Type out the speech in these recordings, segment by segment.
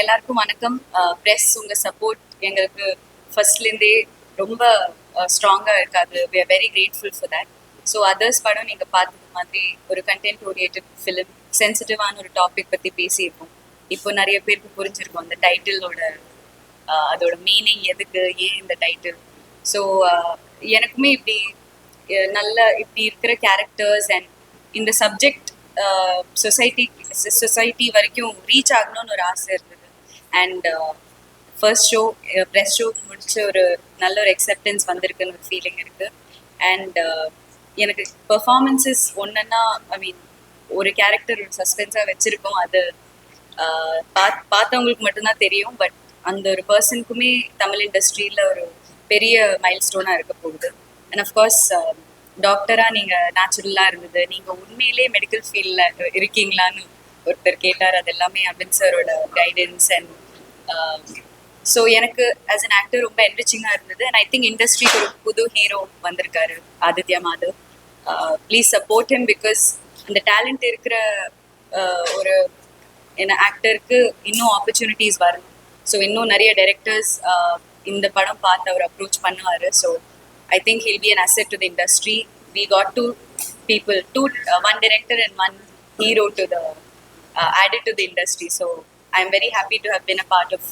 எல்லாருக்கும் வணக்கம். ப்ரெஸ் உங்கள் சப்போர்ட் எங்களுக்கு ஃபர்ஸ்ட்லேருந்தே ரொம்ப ஸ்ட்ராங்காக இருக்காது. We are very grateful for that. So others படம் நீங்கள் பார்த்தது மாதிரி ஒரு கண்டென்ட் ஓரியன்டட் ஃபிலிம், சென்சிட்டிவான ஒரு டாபிக் பற்றி பேசியிருக்கோம். இப்போ நிறைய பேருக்கு புரிஞ்சிருக்கும் அந்த டைட்டிலோட அதோட மீனிங், எதுக்கு, ஏன் இந்த டைட்டில். ஸோ எனக்குமே இப்படி இப்படி இருக்கிற கேரக்டர்ஸ் அண்ட் இந்த சப்ஜெக்ட் சொசைட்டி வரைக்கும் ரீச் ஆகணும்னு ஒரு ஆசை இருந்தது. And first show, press show முடிச்சு ஒரு நல்ல ஒரு அக்செப்டன்ஸ் வந்திருக்குன்னு ஒரு ஃபீலிங் இருக்குது. அண்ட் எனக்கு பெர்ஃபார்மன்ஸஸ் ஒன்றுன்னா, ஐ மீன் ஒரு கேரக்டர் ஒரு சஸ்பென்ஸாக வச்சுருக்கோம். அது பார்த்தவங்களுக்கு மட்டும்தான் தெரியும். பட் அந்த ஒரு பர்சனுக்குமே தமிழ் இண்டஸ்ட்ரியில் ஒரு பெரிய மைல் ஸ்டோனாக இருக்க போகுது. அண்ட் அஃப்கோர்ஸ் டாக்டராக நீங்கள் நேச்சுரலாக இருந்தது, நீங்கள் உண்மையிலே மெடிக்கல் ஃபீல்டில் இருக்கீங்களான்னு ஒருத்தர் கேட்டார். அது எல்லாமே அபின் சாரோட கைடன்ஸ். அண்ட் ஸோ எனக்கு ஆஸ் அன் ஆக்டர் ரொம்ப என்ரிச்சிங்காக இருந்தது. அண்ட் ஐ திங்க் இண்டஸ்ட்ரிக்கு ஒரு புது ஹீரோ வந்திருக்காரு, Aditya Madhav. Please support him, because அந்த டேலண்ட் இருக்கிற ஒரு ஆக்டருக்கு இன்னும் ஆப்பர்ச்சுனிட்டிஸ் வரணும். ஸோ இன்னும் நிறைய டைரக்டர்ஸ் இந்த படம் பார்த்து அவர் அப்ரோச் பண்ணுவார். So I think he'll be an asset to the industry. We got two people, one director and one hero added to the industry. So I'm very happy to have been a part of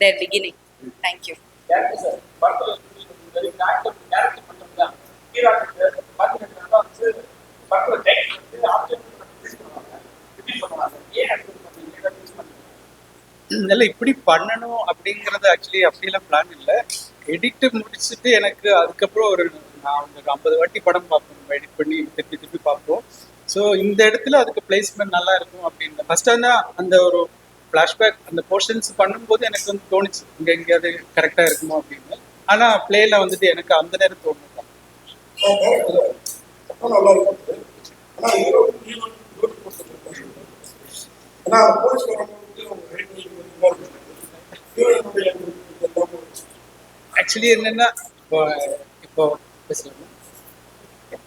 their beginning. Thank you. இதெல்லாம் இப்படி பண்ணணும் அப்படிங்கிறது actually அப்படிலாம் plan இல்லை. Edit முடிச்சுட்டு எனக்கு அதுக்கப்புறம் நான் ஒரு 50 வாட்டி படம் பார்ப்போம், எடிட் பண்ணி திருப்பி பார்ப்போம். ஸோ இந்த இடத்துல அதுக்கு பிளேஸ்மெண்ட் நல்லா இருக்கும் அப்படின்னு ஃபர்ஸ்ட் அந்த ஒரு ஃப்ளாஷ்பேக் அந்த போர்ஷன்ஸ் பண்ணும்போது எனக்கு வந்து தோணுச்சு இங்கே எங்கேயாவது கரெக்டாக இருக்குமோ அப்படின்னு. ஆனால் பிளேல வந்துட்டு எனக்கு அந்த நேரம் தோணுது. ஆக்சுவலி என்னன்னா, இப்போ பேசலாமா,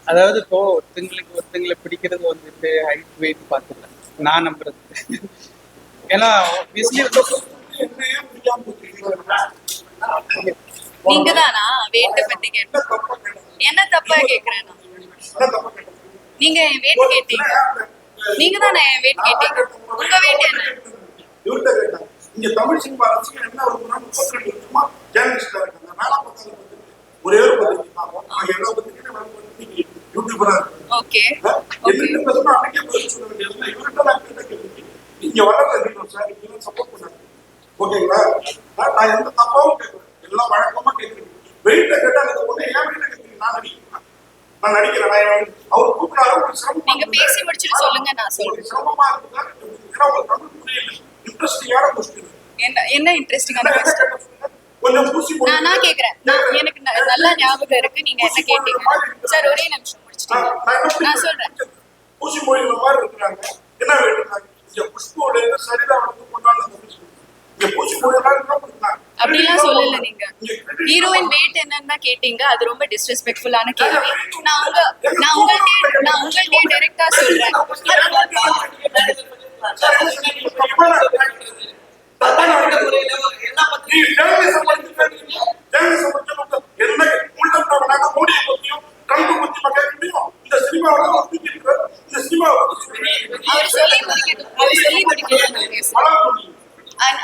அதாவது இப்போ ஒருத்தங்களை பிடிக்கிறது வந்துட்டு ஹைட் வெயிட் பார்த்துக்கலாம் நான் நம்புறது. ஏன்னா நீங்க தானா வெயிட் பத்தி என்ன தப்பா கேக்குறேன்? நீங்க என் வெயிட் கேட்டீங்க, நீங்க தானே என் வெயிட் கேட்டீங்க. உங்க வெயிட் என்ன? இங்க தமிழ் சினிமா ரசிகர் என்ன ஒரு 32 வருஷமா ஜேர்னலிஸ்டா இருக்காங்க. வேலை பார்த்தாலும் ஒரே ஒரு யூடியூபரா இருக்கு. ஓகே என்ன பேசணும் அன்னைக்கே பேச சொல்ல வேண்டியது. இவர்கிட்ட நான் கேட்ட கேள்வி இங்க வளர்ற சார் இப்ப சப்போர்ட் பண்ணாங்க. ஓகேங்களா, நான் எந்த தப்பாவும் கேட்கிறேன், எல்லாம் வழக்கமா கேட்கிறேன். வெயிட்ட கேட்டா அதுக்கு ஒண்ணு ஏன் வெயிட்ட கேட்கிறீங்க? நான் நடிக்கிறேன். அவர் கூப்பிடாரு, சிரமம். நீங்க பேசி முடிச்சுட்டு சொல்லுங்க, நான் சொல்றேன். சிரமமா இருக்குதா? ஏன்னா ஒரு தமிழ் புரியல. இன்ட்ரெஸ்டிங்கான கொஸ்டின். என்ன இன்ட்ரெஸ்டிங்கான கொஸ்டின்? கொஞ்சம் பூசி நான் கேக்குறேன். எனக்கு நல்லா ஞாபகம் இருக்கு நீங்க என்ன கேட்டீங்க. சார் ஒரே நிமிஷம் முடிச்சிட்டீங்க, நான் சொல்றேன். பூசி மொழியில மாதிரி இருக்கிறாங்க. என்ன வேணும்னாங்க இங்க புஷ்போட சரிதா வந்து கொண்டாடுறாங்க. இங்க பூசி மொழியெல்லாம் என்ன பண்றாங்க அப்படிலாம் சொல்லல. நீங்க ஹீரோயின் வெயிட் என்னன்னு கேட்டீங்க, அது ரொம்ப டிஸ்ரெஸ்பெக்ட்ஃபுல்லான கேள்வி. நான் உங்கள்கிட்ட டைரக்டா சொல்றேன்.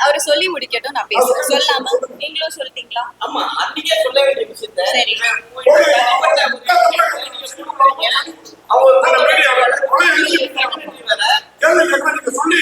அவர் சொல்லி முடிக்கட்டும், நான் பேசுறேன். சொல்லாம நீங்களும் சொல்லிட்டீங்களா? ஆமா, அன்னைக்கே சொல்ல வேண்டிய விஷயத்தை சரி. சொல்லி